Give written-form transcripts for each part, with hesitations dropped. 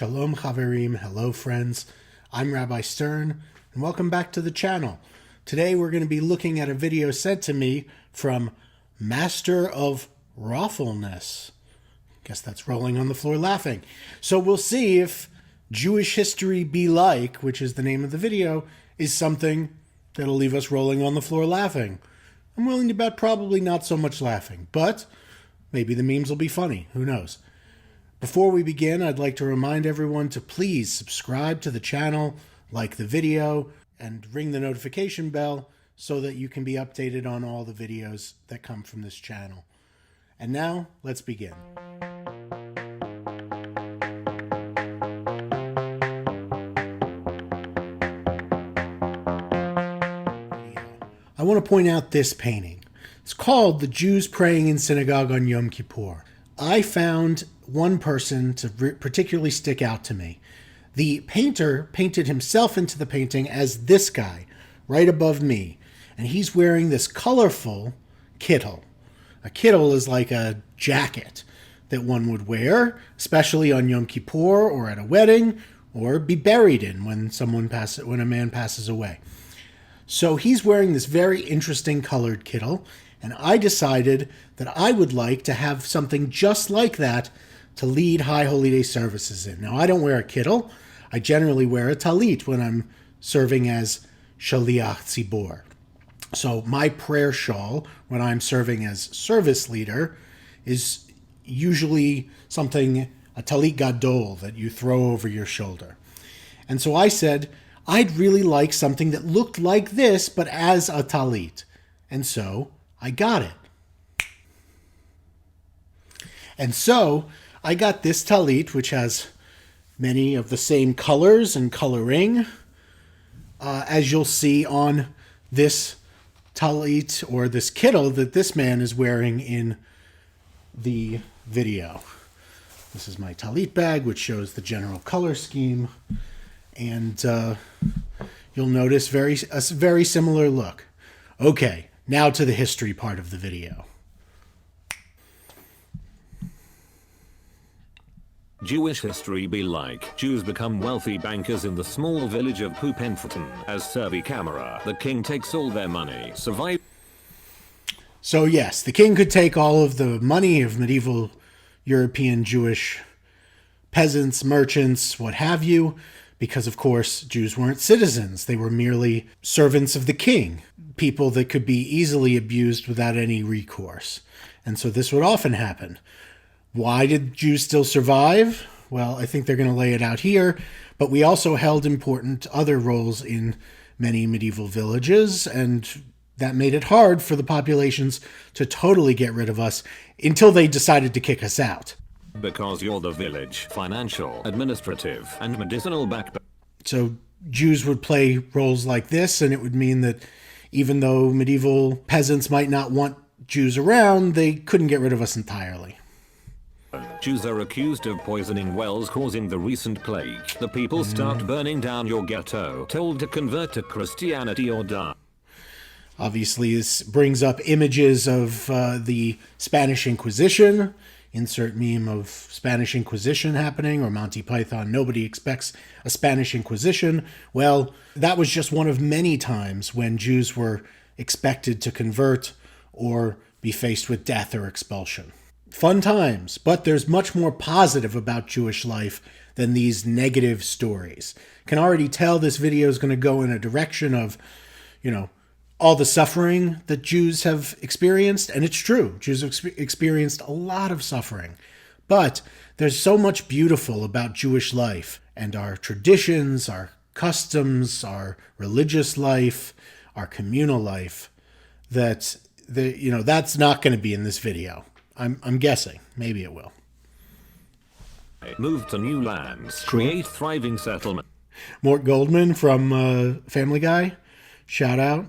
Shalom Chaverim, hello friends. I'm Rabbi Stern, and welcome back to the channel. Today we're going to be looking at a video sent to me from Master of Rawfulness. Guess that's rolling on the floor laughing. So we'll see if Jewish history be like, which is the name of the video, is something that'll leave us rolling on the floor laughing. I'm willing to bet probably not so much laughing, but maybe the memes will be funny. Who knows? Before we begin, I'd like to remind everyone to please subscribe to the channel, like the video, and ring the notification bell so that you can be updated on all the videos that come from this channel. And now, let's begin. I want to point out this painting. It's called The Jews Praying in Synagogue on Yom Kippur. I found one person to particularly stick out to me. The painter painted himself into the painting as this guy, right above me. And he's wearing this colorful kittel. A kittel is like a jacket that one would wear, especially on Yom Kippur or at a wedding, or be buried in when a man passes away. So he's wearing this very interesting colored kittel, and I decided that I would like to have something just like that to lead High Holy Day services in. Now, I don't wear a kittel. I generally wear a talit when I'm serving as Shaliach Tzibor. So my prayer shawl, when I'm serving as service leader, is usually a talit gadol that you throw over your shoulder. And so I said, I'd really like something that looked like this, but as a talit. And so I got it. And so I got this talit, which has many of the same colors and coloring, as you'll see on this talit or this kittel that this man is wearing in the video. This is my talit bag, which shows the general color scheme. And you'll notice a very similar look. Okay, now to the history part of the video. Jewish history be like. Jews become wealthy bankers in the small village of Pupenfurten. As Survey camera, the king takes all their money. So yes, the king could take all of the money of medieval European Jewish peasants, merchants, what have you, because of course Jews weren't citizens. They were merely servants of the king, people that could be easily abused without any recourse. And so this would often happen. Why did Jews still survive? Well, I think they're going to lay it out here, but we also held important other roles in many medieval villages, and that made it hard for the populations to totally get rid of us until they decided to kick us out. Because you're the village, financial, administrative, and medicinal backbone. So Jews would play roles like this, and it would mean that even though medieval peasants might not want Jews around, they couldn't get rid of us entirely. Jews are accused of poisoning wells causing the recent plague. The people start burning down your ghetto, told to convert to Christianity or die. Obviously, this brings up images of the Spanish Inquisition. Insert meme of Spanish Inquisition happening, or Monty Python. Nobody expects a Spanish Inquisition. Well, that was just one of many times when Jews were expected to convert or be faced with death or expulsion. Fun times, but there's much more positive about Jewish life than these negative stories. Can already tell this video is going to go in a direction of, all the suffering that Jews have experienced, and it's true. Jews have experienced a lot of suffering. But there's so much beautiful about Jewish life and our traditions, our customs, our religious life, our communal life, that that's not going to be in this video. I'm guessing. Maybe it will. Move to new lands. Create thriving settlement. Mort Goldman from Family Guy. Shout out.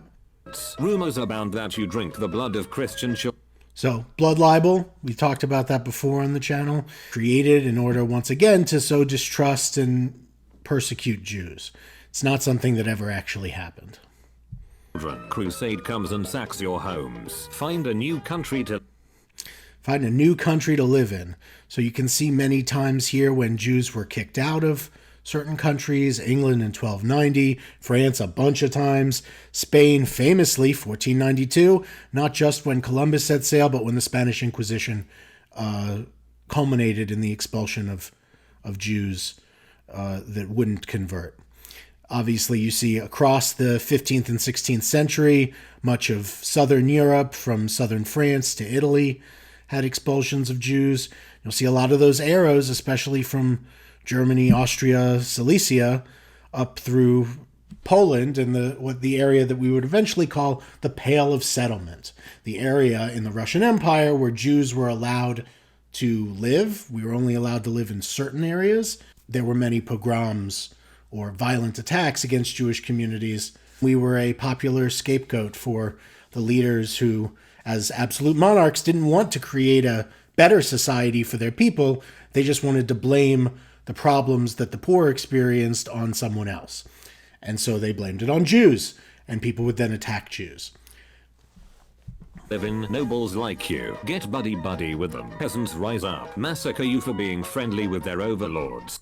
Rumors abound that you drink the blood of Christian children. So, blood libel, we've talked about that before on the channel, created in order, once again, to sow distrust and persecute Jews. It's not something that ever actually happened. Crusade comes and sacks your homes. Find a new country to... find a new country to live in. So you can see many times here when Jews were kicked out of certain countries, England in 1290, France a bunch of times, Spain famously 1492, not just when Columbus set sail, but when the Spanish Inquisition culminated in the expulsion of Jews that wouldn't convert. Obviously, you see across the 15th and 16th century, much of southern Europe, from southern France to Italy, had expulsions of Jews. You'll see a lot of those arrows, especially from Germany, Austria, Silesia, up through Poland and the area that we would eventually call the Pale of Settlement, the area in the Russian Empire where Jews were allowed to live. We were only allowed to live in certain areas. There were many pogroms or violent attacks against Jewish communities. We were a popular scapegoat for the leaders who, as absolute monarchs, didn't want to create a better society for their people. They just wanted to blame the problems that the poor experienced on someone else. And so they blamed it on Jews, and people would then attack Jews. Live in nobles like you. Get buddy-buddy with them. Peasants rise up, massacre you for being friendly with their overlords.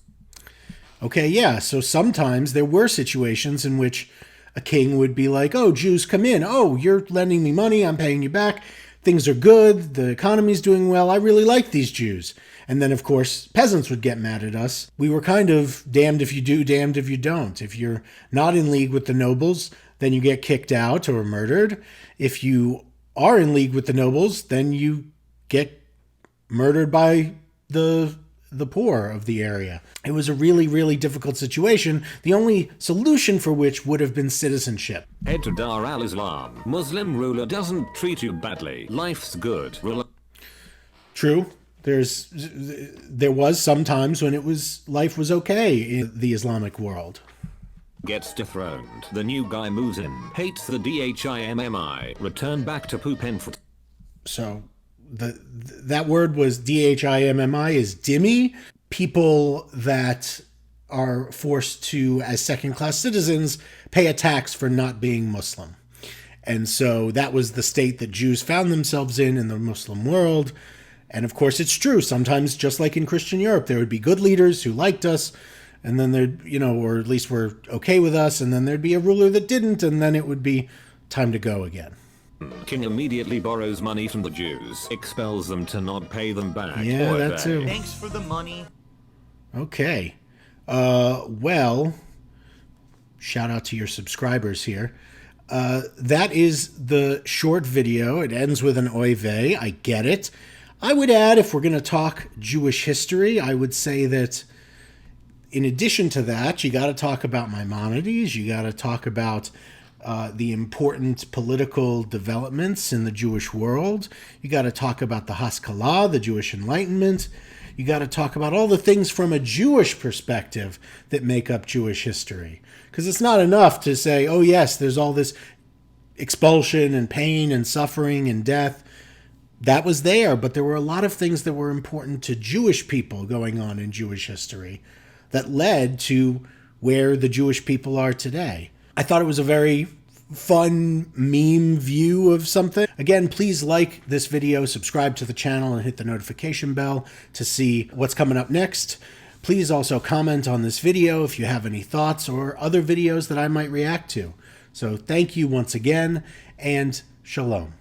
Okay, yeah, so sometimes there were situations in which a king would be like, oh, Jews, come in. Oh, you're lending me money. I'm paying you back. Things are good. The economy's doing well. I really like these Jews. And then, of course, peasants would get mad at us. We were kind of damned if you do, damned if you don't. If you're not in league with the nobles, then you get kicked out or murdered. If you are in league with the nobles, then you get murdered by the poor of the area. It was a really, really difficult situation, the only solution for which would have been citizenship. Head to Dar al-Islam. Muslim ruler doesn't treat you badly. Life's good. True. There was some times when life was okay in the Islamic world. Gets dethroned. The new guy moves in. Hates the dhimmi. Return back to poop and foot. So that word was dhimmi, is dhimmi. People that are forced to, as second-class citizens, pay a tax for not being Muslim. And so that was the state that Jews found themselves in the Muslim world. And of course, it's true. Sometimes, just like in Christian Europe, there would be good leaders who liked us, and then there'd, or at least were okay with us, and then there'd be a ruler that didn't, and then it would be time to go again. King immediately borrows money from the Jews, expels them to not pay them back. Yeah, that too. Thanks for the money. Okay. Well, shout out to your subscribers here. That is the short video. It ends with an oy vey. I get it. I would add, if we're going to talk Jewish history, I would say that in addition to that, you got to talk about Maimonides. You got to talk about the important political developments in the Jewish world. You got to talk about the Haskalah, the Jewish Enlightenment. You got to talk about all the things from a Jewish perspective that make up Jewish history. Because it's not enough to say, oh yes, there's all this expulsion and pain and suffering and death. That was there, but there were a lot of things that were important to Jewish people going on in Jewish history that led to where the Jewish people are today. I thought it was a very fun meme view of something. Again, please like this video, subscribe to the channel, and hit the notification bell to see what's coming up next. Please also comment on this video if you have any thoughts or other videos that I might react to. So thank you once again, and shalom.